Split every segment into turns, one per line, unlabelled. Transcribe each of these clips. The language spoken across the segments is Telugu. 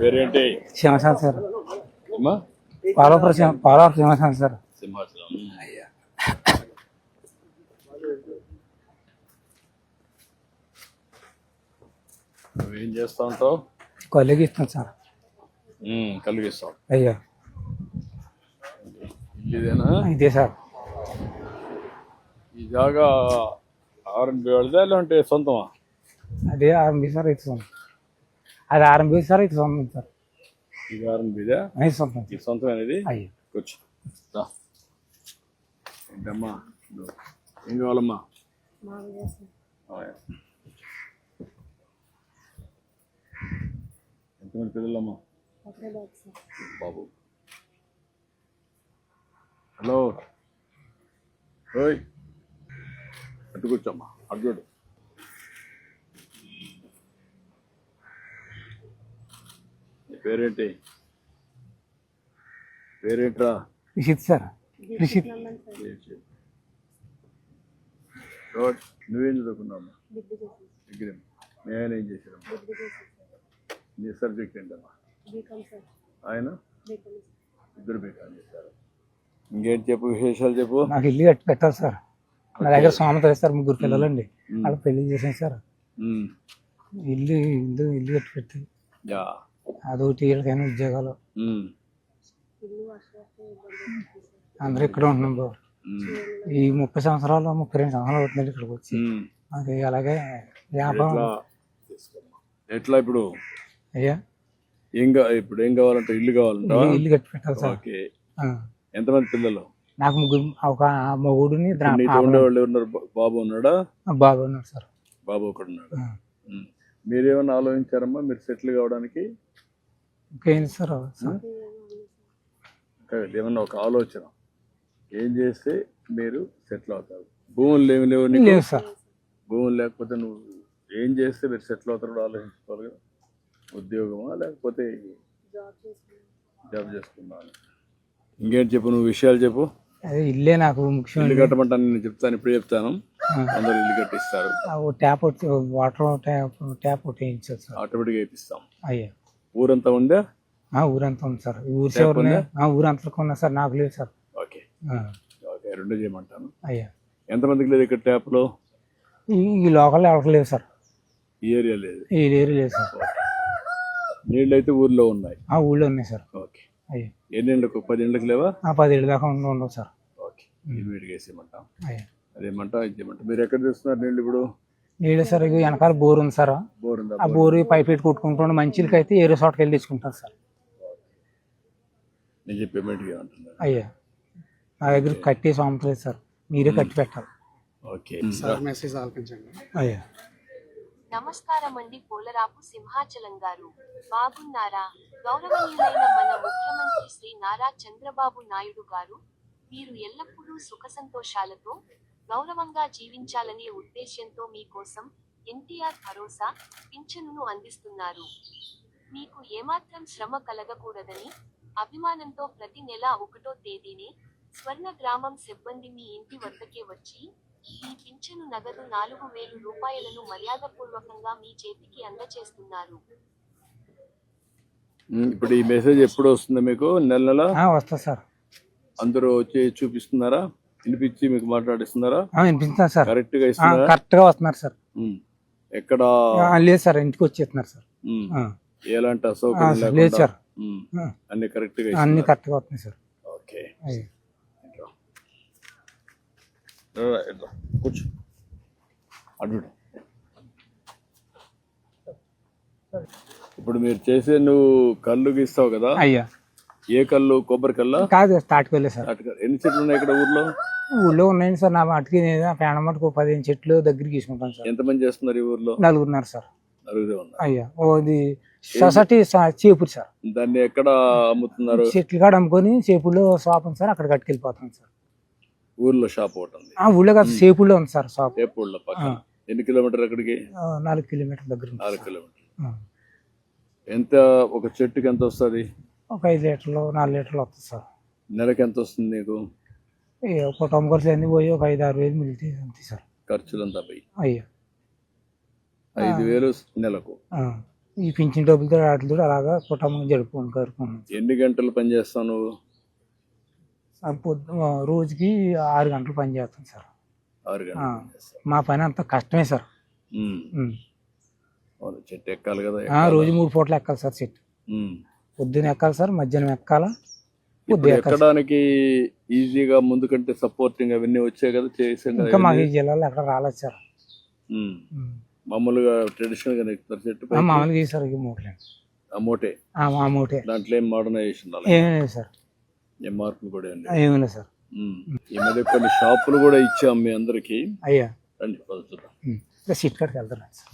పేరేంటి?
సింహాచలం సార్.
అమ్మా
పాలవరం సింహాచలం సార్.
సింహాచలం.
అయ్యా
నువ్వేం చేస్తా ఉంటావు?
కలిగిస్తాను సార్.
కలిగిస్తావు.
అయ్యా
ఇదేనా?
ఇదే సార్.
ఈ జాగా ఆర్ఎన్బి వాళ్ళదా లేదంటే సొంతమా?
అదే ఆర్ఎంబి సార్. ఇది సొంతం. అది ఆర్ఎంబి సార్. ఇది సొంతం సార్.
ఇది ఆర్ఎన్బిదా?
అది సొంతం.
ఇది సొంతం అనేది.
అయ్యా
కూర్చో. ఏంటమ్మా ఏం కావాలమ్మా? ఎంతమంది పిల్లలమ్మా? బాబు. హలో ఓయ్ అటు కూర్చోమ్మా. అటు చూడు. నీ పేరేంటి? పేరేంట్రా?
రిషిత్ సార్. రిషిత్.
నువ్వేం చదువుకున్నావమ్మా? డిగ్రీ. నేను ఏం చేశానమ్మా? నీ సబ్జెక్ట్ ఏంటమ్మా? ఆయన ఇద్దరు బీకాం చేశారు. ఇంకేంటి చెప్పు, విశేషాలు చెప్పు.
నాకు ఇల్లు కట్టి పెట్టాలి సార్. నా దగ్గర సోమత సార్. ముగ్గురు పిల్లలండి. వాళ్ళకి పెళ్లి చేసాను సార్. ఇల్లు కట్టి పెట్టి అదొకటి వీళ్ళకైనా ఉద్యోగాలు. అందరూ ఇక్కడ ఉంటున్నాం బాబు. ఈ 30 సంవత్సరాలు 32 సంవత్సరాలు అవుతుంది ఇక్కడికి వచ్చి. అది అలాగే వ్యాపారం.
ఎట్లా ఇప్పుడు?
అయ్యా
ఇప్పుడు ఏం కావాలంటే ఇల్లు కావాలంటే
ఇల్లు కట్టి పెట్టాలి సార్.
ఓకే. ఎంతమంది పిల్లలు?
నాకు ముగ్గురు. ఒక మగుడిని.
ఉండేవాళ్ళు ఉన్నారు. బాబు ఉన్నాడా?
బాబు ఉన్నాడు సార్.
బాబు ఒకడు ఉన్నాడు. మీరేమన్నా ఆలోచించారమ్మా మీరు సెటిల్ కావడానికి?
ఇంకేంటి సార్?
ఏమన్నా ఒక ఆలోచన ఏం చేస్తే మీరు సెటిల్ అవుతారు? భూములు లేవు
లేవు సార్.
భూములు లేకపోతే నువ్వు ఏం చేస్తే మీరు సెటిల్ అవుతారో ఆలోచించుకోవాలి కదా. ఉద్యోగమా లేకపోతే జాబ్ చేసుకున్నాను? ఇంకేంటి చెప్పు, నువ్వు విషయాలు చెప్పు.
అదే ఇల్లే నాకు ముఖ్యం.
ఇల్లు కట్టమంటాను. నేను చెప్తాను, ఇప్పుడు చెప్తాను. అందరూ ఇల్లు కట్టిస్తారు.
ట్యాప్ వాటర్ ట్యాప్ ఒకటి వేయించారు సార్.
ఆటోమేటిక్గా వేయిస్తాం.
అయ్యా
ఊరంతా ఉందా?
ఊరంతా ఉంది సార్. ఊరి చివరి ఊరంతా ఉన్నా సార్. నాకు లేదు సార్.
ఓకే ఓకే, రెండు చేయమంటాను.
అయ్యా
ఎంతమందికి లేదు ఇక్కడ ట్యాప్లో?
ఈ లోకల్ ఎవరికి లేదు సార్.
ఈ ఏరియా లేదు? ఈ
ఏరియా లేదు సార్.
నీళ్ళు అయితే ఊర్లో ఉన్నాయి?
ఊళ్ళో ఉన్నాయి సార్.
ఓకే.
అయ్యా
ఎన్ని ఏళ్ళకు? 10 ఏళ్ళకి లేవా?
10 ఏళ్ళ దాకా ఉండవు సార్.
ఓకే. ఇమీడియట్గా వేసేయమంటాం.
అయ్యా
అదేమంటా ఇచ్చేయమంటాం. మీరు ఎక్కడ తెస్తున్నారు నీళ్ళు ఇప్పుడు?
నీళ్ళు సార్ వెనకాల బోర్ ఉంది సార్.
బోర్ ఉందా?
ఆ బోరు పైప్ పెట్టి కొట్టుకుంటాం. మంచిలకి అయితే ఏరే చోటకి వెళ్ళి తెచ్చుకుంటాను సార్.
నేను చెప్పి పేమెంట్గా ఏమంటున్నారు?
అయ్యా నా దగ్గర కట్టేసి అమ్మట్లేదు సార్. మీరే కట్టి పెట్టాలి.
Okay
sir. మెసేజ్ ఆలకించండి. అయ్యా
నమస్కారం అండి పోలరాపు సింహాచలం గారు. బాగున్నారా? గౌరవనీయులైన మన ముఖ్యమంత్రి శ్రీ నారా చంద్రబాబు నాయుడు గారు మీరు ఎల్లప్పుడూ సుఖ సంతోషాలతో గౌరవంగా జీవించాలనే ఉద్దేశ్యంతో మీకోసం ఎన్టీఆర్ భరోసా పింఛనును అందిస్తున్నారు. మీకు ఏమాత్రం శ్రమ కలగకూడదని అభిమానంతో ప్రతి నెల 1వ తేదీనే స్వర్ణ గ్రామం సిబ్బంది మీ ఇంటి వద్దకే వచ్చి ఈ పింఛను నగదు 4,000 రూపాయలను మర్యాదపూర్వకంగా మీ చేతికి అందజేస్తున్నారు.
ఇప్పుడు ఈ మెసేజ్ ఎప్పుడు వస్తుంది మీకు? నెల నెల
వస్తా సార్.
అందరూ వచ్చి చూపిస్తున్నారా? వినిపించి మీకు మాట్లాడిస్తున్నారా?
వినిపిస్తున్నారు సార్.
కరెక్ట్ గా ఇస్తున్నారా?
కరెక్ట్ గా వస్తున్నారు సార్.
ఎక్కడ
లేదు సార్. ఇంటికి వచ్చేస్తున్నారు సార్.
ఎలాంటి అసౌకర్యం
లేదు సార్.
అన్ని కరెక్ట్ గా
అన్ని కరెక్ట్ గా వస్తున్నాయి సార్.
ఓకే. కూర్చో. అడ్డు. ఇప్పుడు మీరు చేసే నువ్వు కళ్ళు గీస్తావు కదా?
అయ్యా
ఏ కళ్ళు? కొబ్బరి కల్లా?
కాదు, తాటికల్లే సార్.
ఎన్ని చెట్లు ఉన్నాయి ఇక్కడ ఊర్లో?
ఊళ్ళో ఉన్నాయండి సార్. నా మటుకి పేడ మటుకు 15 చెట్లు దగ్గర తీసుకుంటాను సార్.
ఎంతమంది చేస్తున్నారు ఈ ఊర్లో?
4 ఉన్నారు సార్.
4 ఉన్నారు.
అయ్యా ఇది సొసైటీ చేపూరు సార్.
దాన్ని ఎక్కడ అమ్ముతున్నారు?
చెట్లు కాడ అమ్ముకొని చేపూరులో షాప్ ఉంది సార్. అక్కడ కట్టుకెళ్ళిపోతాం సార్.
ఊర్లో షాప్ ఒకటి ఉంది?
ఊళ్ళో కాదు, చేపూరులో ఉంది సార్ షాప్.
చేపూరులో పక్కన. ఎన్ని కిలోమీటర్ అక్కడికి?
4 కిలోమీటర్ల దగ్గర.
4 కిలోమీటర్లు. ఎంత ఒక చెట్టుకి ఎంత వస్తుంది?
ఒక 5 లీటర్లు 4 లీటర్లు వస్తుంది సార్.
నెలకి ఎంత వస్తుంది నీకు?
కుటుంబ ఖర్చులు అన్నీ పోయి ఒక 5-6 వేలు మిగిలితే అంతే సార్.
ఖర్చులంతా పోయి
అయ్యా
5,000 నెలకు.
ఈ పింఛన్ డబ్బులతో వాటితో అలాగా కుటుంబం గడుపుకుంటున్నాం.
ఎన్ని గంటలు పని చేస్తావు నువ్వు?
రోజుకి 6 గంటలు పని చేస్తాం సార్.
6 గంటలు చేస్తావు.
మా పని అంత కష్టమే సార్.
చెట్టు ఎక్కాలి కదా.
రోజు 3 పూటలు ఎక్కాలి సార్ చెట్టు. పొద్దున ఎక్కాలి సార్, మధ్యాహ్నం ఎక్కాలా.
ఎక్కడానికి ఈజీగా ముందు కంటే సపోర్టింగ్ అవన్నీ వచ్చాయి కదా చేసాం.
ఇంకా మాకు ఈ జిల్లాలో ఎక్కడ రాలేదు సార్.
మామూలుగా ట్రెడిషనల్ గా ఎక్కుతారు చెట్టు.
మామూలుగా సార్
మోటే
మోటే.
దాంట్లో ఏం మోడర్నైజేషన్
ఏమీ లేదు సార్.
ఏం మార్పులు కూడా
ఏమీ లేదు సార్.
ఈ మధ్య కొన్ని షాపులు కూడా ఇచ్చాం మీ అందరికి.
అయ్యా
రండి చూద్దాం.
సీట్ కట్టుకు వెళ్తున్నాను సార్.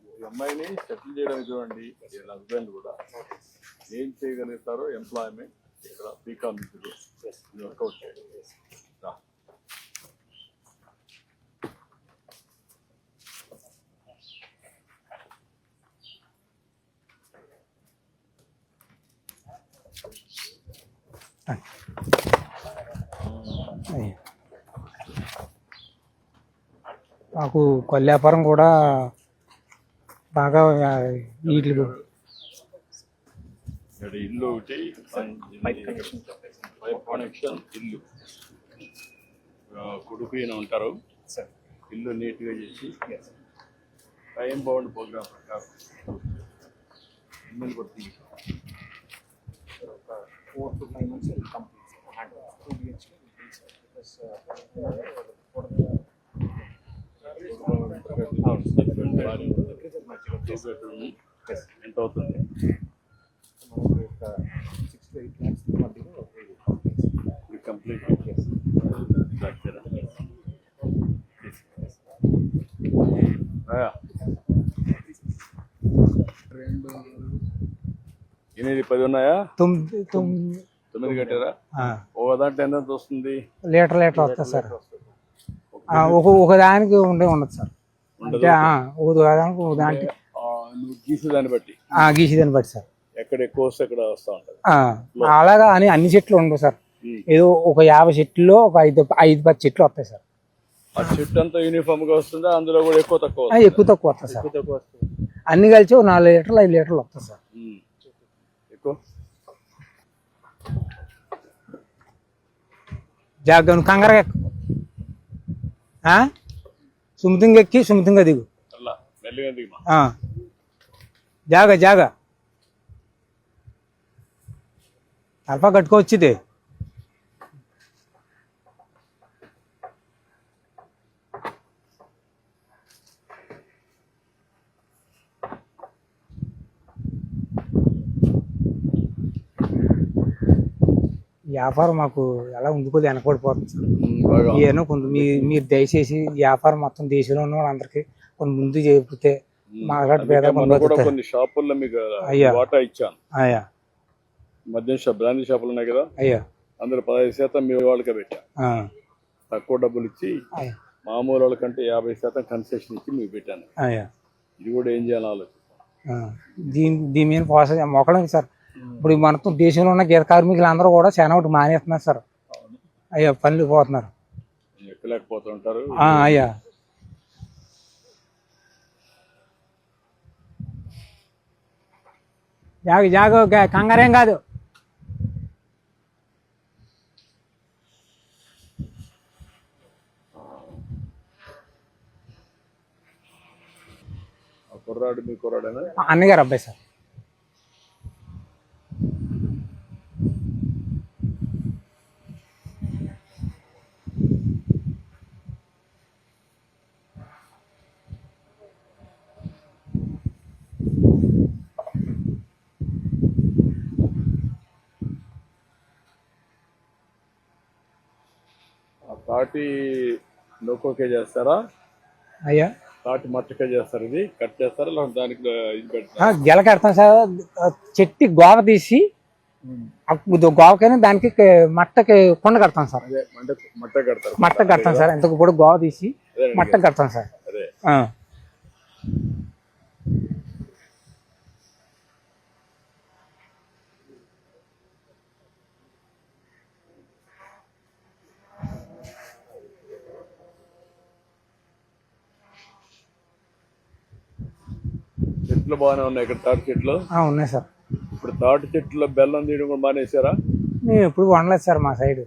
ఈ అమ్మాయిని సెటిల్ చేయడానికి చూడండి. హస్బెండ్ కూడా ఏం చేయగలుగుతారో ఎంప్లాయ్మెంట్ ఇక్కడ బీకామ్ వర్కౌట్ చేయండి.
మాకు కొల్లి వ్యాపారం కూడా బాగా వీటికి
ఇల్లు ఒకటి పైప్ కనెక్షన్ ఇల్లు కొడుకు ఈయన ఉంటారు. ఇల్లు నీట్గా చేసి టైం బౌండ్ ప్రోగ్రామ్ ప్రకారం ఇల్లు కొట్టి
4 to 5 months will complete and 2 BHK because
ఎంత అవుతుంది?
6 to 8 lakhs మధ్యలో
కంప్లీట్. ఎనిమిది 10 ఉన్నాయా? 9 కట్టారా? ఒక దాంట్లో ఎంత వస్తుంది?
లీటర్ వస్తుంది సార్. ఒక దానికి ఉండదు సార్. అంటే ఒక దానికి
నువ్వు గీసేదాన్ని బట్టి
సార్.
ఎక్కడ ఎక్కువ వస్తే ఎక్కడ వస్తా ఉంటుంది.
అలాగా అని అన్ని చెట్లు ఉండవు సార్. ఏదో ఒక 50 చెట్లలో ఒక 5-10 చెట్లు వస్తాయి సార్.
ఆ చెట్టు అంతా యూనిఫామ్ గా వస్తుందా? అందులో కూడా ఎక్కువ తక్కువ
వస్తాయి సార్. అన్ని కలిసి 4 లీటర్లు 5 లీటర్లు వస్తాయి సార్.
ఎక్కువ
జాగ్రత్త కంగారుగా ఎక్కు. సుమతంగా ఎక్కి సుమతంగా దిగు. జాగా అల్పా కట్టుకోవచ్చుది. వ్యాపారం మాకు ఎలా ఉండిపోతే వెనకబడిపోతుంది సార్. ఏమో కొంత మీరు దయచేసి వ్యాపారం మొత్తం దేశంలో ఉన్న వాళ్ళందరికీ కొన్ని ముందు చెబితే మాట్లాడి పేద
కొన్ని షాపుల్లో మీకు వాటా ఇచ్చాను.
అయ్యా
మద్యం షాప్ బ్రాండీ షాపులు ఉన్నాయి కదా.
అయ్యా
అందులో 15% మీ వాళ్ళకే పెట్టా. తక్కువ డబ్బులు ఇచ్చి మామూలు వాళ్ళకంటే 50% కన్సెషన్ ఇచ్చి మీకు పెట్టాను.
అయ్యా
ఇది కూడా ఏం చేయాలి ఆలోచన.
దీని మీద ప్రాసెస్ మొక్కలేదు సార్. ఇప్పుడు మనతో దేశంలో ఉన్న గీత కార్మికులు అందరూ కూడా చాలా ఒకటి మానేస్తున్నారు సార్. అయ్యా పనులు పోతున్నారు.
ఎక్కలేకపోతుంటారు.
అయ్యా జాగ కంగారేం కాదు.
కుర్రాడు మీ కుర్రాడేనా?
అన్నగారు అబ్బాయి సార్.
తాటి నొక్కోకే చేస్తారా?
అయ్యా
తాటి మట్టకే చేస్తారు. ఇది కట్ చేస్తారా? దానికి ఇది పెడతారా?
గెల కడతాం సార్. చెట్టు గోవ తీసి గోవకైనా దానికి మట్టకి కొండ కడతాం సార్. మట్ట కడతాం సార్. ఇంతకు కూడా గోవ తీసి మట్ట కడతాం సార్.
చెట్లు బాగానే ఉన్నాయి ఇక్కడ, తాటి చెట్లు.
ఉన్నాయి సార్.
ఇప్పుడు తాటి చెట్లు బెల్లం తీయడం కూడా మానేసారా?
మేము ఎప్పుడు వండలేదు సార్ మా సైడ్.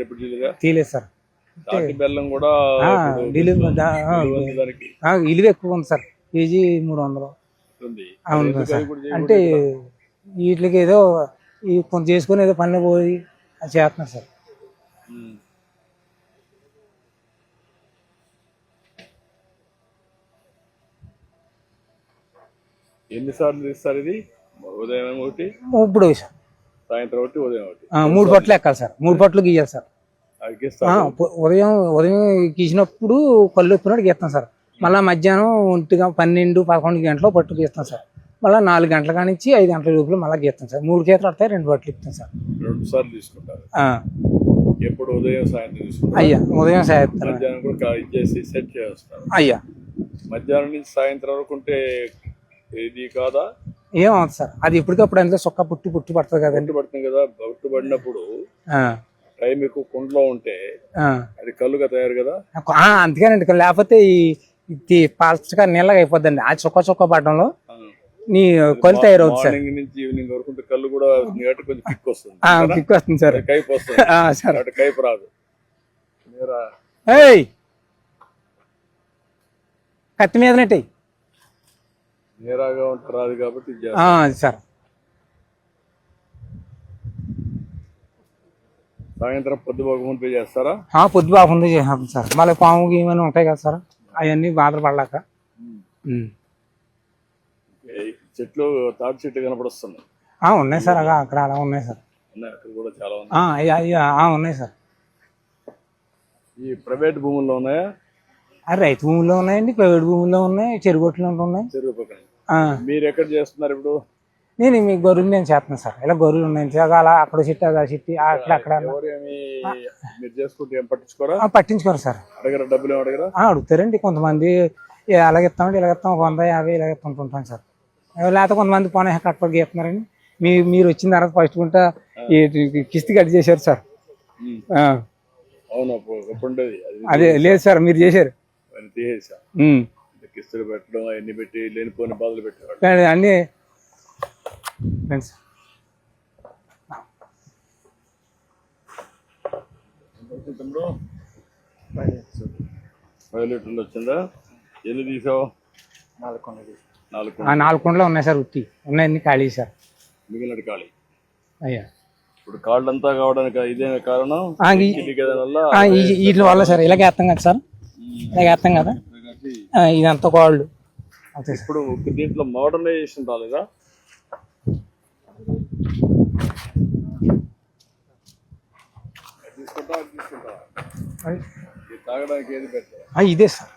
ఎప్పుడు చేయలేదా?
తీయలేదు సార్.
తాటి బెల్లం కూడా
ఇలువ ఎక్కువ ఉంది సార్, కేజీ 300
ఉంది.
అవును సార్. అంటే వీటికి ఏదో కొంత చేసుకుని ఏదో పని పోయి అది చేస్తున్నారు సార్.
ఎన్నిసార్లు తీస్తారు ఇది? ఉదయం ఒకటి,
ఇప్పుడు
సాయంత్రం ఒకటి, ఉదయం ఒకటి,
3 పట్లు ఎక్కాలి సార్. 3 పట్లు గీయాలి సార్. ఉదయం గీసినప్పుడు కళ్ళు ఎప్పినట్టు గీస్తాం సార్. మళ్ళీ మధ్యాహ్నం 12-11 గంటలు పట్టు గీస్తాం సార్. మళ్ళీ 4 గంటల కానించి 5 గంటల లోపల మళ్ళీ గీస్తాం సార్. 3 గీతలు పడతాయి, 2 పట్లు ఇస్తాం సార్.
2 సార్లు తీసుకుంటారు. ఎప్పుడు ఉదయం సాయంత్రం తీసుకుంటారు?
అయ్యా ఉదయం సాయంత్రం.
మధ్యాహ్నం కూడా ఇచ్చేసి సెట్ చేస్తారు.
అయ్యా
మధ్యాహ్నం నుంచి సాయంత్రం వరకు ఉంటే ఇది కాదా?
ఏమవుతుంది సార్, అది ఇప్పటికప్పుడు అంతా సొక్క పుట్టి పడుతుంది కదండి.
పడుతుంది కదా. పుట్టు పడినప్పుడు టైం ఎక్కువ కుండలో ఉంటే అది కళ్ళుగా తయారు కదా.
అందుకేనండి, లేకపోతే ఈ పాల్చగా నీళ్ళగా అయిపోద్దండి. ఆ చొక్క పడడంలో నీ కళ్ళు తయారవుతుంది సార్.
మార్నింగ్ నుంచి ఈవినింగ్ వరకు కళ్ళు కూడా కొంచెం కిక్ వస్తుంది.
కిక్ వస్తుంది సార్.
కైపు వస్తుంది సార్. అటు కైపు రాదు.
కత్తి మీదనట్టు
నేరాగా రాదు కాబట్టి
సార్.
సాయంత్రం పొద్దుబాగుంటే చేస్తారా?
పొద్దుబాగుంది చేస్తాం సార్. మళ్ళీ పాము గీమని ఉంటాయి కదా సార్, అవన్నీ బాధపడలేక.
చెట్లు, తాటి చెట్లు కనపడొస్తున్నాయి.
ఉన్నాయి సార్, అక్కడ అలా ఉన్నాయి సార్.
అక్కడ కూడా చాలా ఉన్నాయి.
ఉన్నాయి సార్.
ఈ ప్రైవేట్ భూముల్లో ఉన్నాయా?
రైతు భూముల్లో ఉన్నాయండి, ప్రైవేట్ భూముల్లో ఉన్నాయి, చెరుగొట్లు ఉన్నాయి.
చెరువు పక్కన మీరు ఎక్కడ చేస్తున్నారు ఇప్పుడు?
నేను మీ గొర్రెలు నేను చేస్తున్నాను సార్. ఇలా గొర్రెలు ఉన్నాయి అలా అక్కడ చెట్టు అలా చెట్టు అక్కడ
మీరు చేసుకుంటే ఏం పట్టించుకోరా?
పట్టించుకోరు సార్.
అడగరా? డబ్బులు ఏం అడగరా?
అడుగుతారండి కొంతమంది. అలాగిస్తామంటే ఇలాగిస్తాం, 150 ఇలాగిస్తుంటాం సార్. లేకపోతే కొంతమంది పోనీ కట్టుబడి గీస్తున్నారండి. మీరు వచ్చిన తర్వాత ఫస్ట్ గుంట కిస్తీ కట్ చేశారు సార్.
అవును,
అదే లేదు సార్, మీరు చేశారు.
కిస్తులు పెట్టడం అవన్నీ పెట్టి లేనిపోయిన బాధలు పెట్టారు
అన్ని.
లీటర్లు వచ్చిందా? ఎన్ని తీసావు?
4 కుండలు ఉన్నాయి సార్. ఉత్తి ఉన్నాయన్ని ఖాళీ సార్.
మిగిలిన ఖాళీ.
అయ్యా
ఇప్పుడు కాళ్ళంతా కావడానికి ఇదే కారణం.
వీటి వల్ల సార్. ఇలాగేస్తాం కదా సార్, ఇలాగేస్తాం కదా, ఇదంతా కాళ్ళు.
ఇప్పుడు దీంట్లో మోడర్నైజేషన్ రాలేదా? తాగడానికి ఏది పెట్టారు?
ఇదే సార్.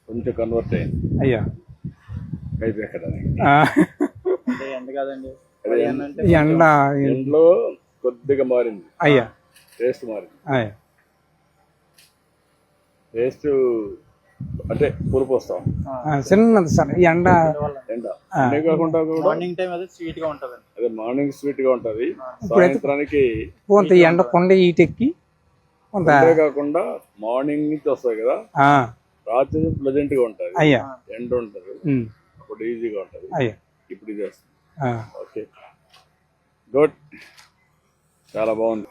కొంచెం కన్వర్ట్ అయింది. అయ్యా
కైపు ఎక్కడానికి
ఎండ కాదండి,
ఎండలో కొద్దిగా మారింది.
అయ్యా
టేస్ట్ మారింది.
అయ్యా
టేస్ట్ అంటే పులుపు వస్తాం
చిన్నది సార్. ఈ ఎండ
కాకుండా
మార్నింగ్ టైం అదే స్వీట్ గా ఉంటది.
అదే మార్నింగ్ స్వీట్ గా ఉంటది. సాయంత్రానికి
కొంత ఎండ కొండ ఈటెక్కి కొంత
కాకుండా మార్నింగ్ నుంచి వస్తాయి కదా, రాత్రి ప్లెజెంట్ గా ఉంటది.
అయ్యా
ఎండ ఉంటది, అప్పుడు ఈజీగా ఉంటది.
అయ్యా
ఇప్పుడు ఇది వస్తుంది. ఓకే, గుడ్, చాలా బాగుంది.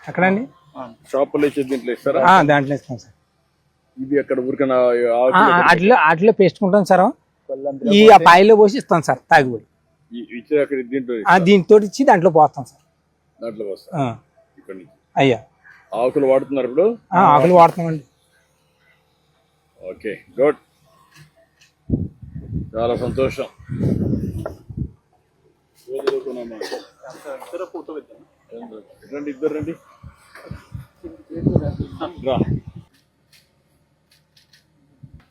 ఎక్కడండి?
షాపులో ఇచ్చే దీంట్లో ఇస్తారా?
దాంట్లో ఇస్తాం సార్.
ఇది అక్కడ ఊరికైనా
అట్లా పేసుకుంటాం సార్. ఈ పాయిలో పోసి ఇస్తాం సార్ తాగిపోయి.
ఇచ్చే అక్కడ
దీంతో ఇచ్చి దాంట్లో పోస్తాం సార్.
దాంట్లో పోస్తాం ఇక్కడ నుంచి.
అయ్యా
ఆకులు వాడుతున్నారు ఇప్పుడు?
ఆకులు వాడుతున్నామండి.
ఓకే, గుడ్, చాలా సంతోషం. రండి, ఇద్దరు రండి.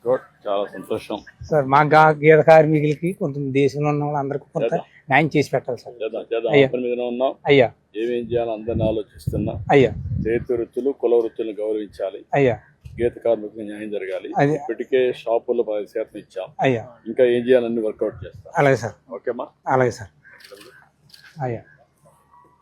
గుడ్, చాలా సంతోషం
సార్. మా గీత కార్మికులకి కొంత దేశంలో ఉన్న వాళ్ళందరికీ కొంత న్యాయం చేసి పెట్టాలి సార్.
ఉన్నాం.
అయ్యా
ఏమేం చేయాలో అందరిని ఆలోచిస్తున్నా.
అయ్యా
చేతి వృత్తులు, కుల వృత్తులను గౌరవించాలి.
అయ్యా
గీత కార్మికులకు న్యాయం జరగాలి.
అదే.
ఇప్పటికే షాపుల్లో 10% ఇచ్చాం.
అయ్యా
ఇంకా ఏం చేయాలని వర్కౌట్ చేస్తాం.
అలాగే సార్,
ఓకేమా?
అలాగే సార్, అయ్యా.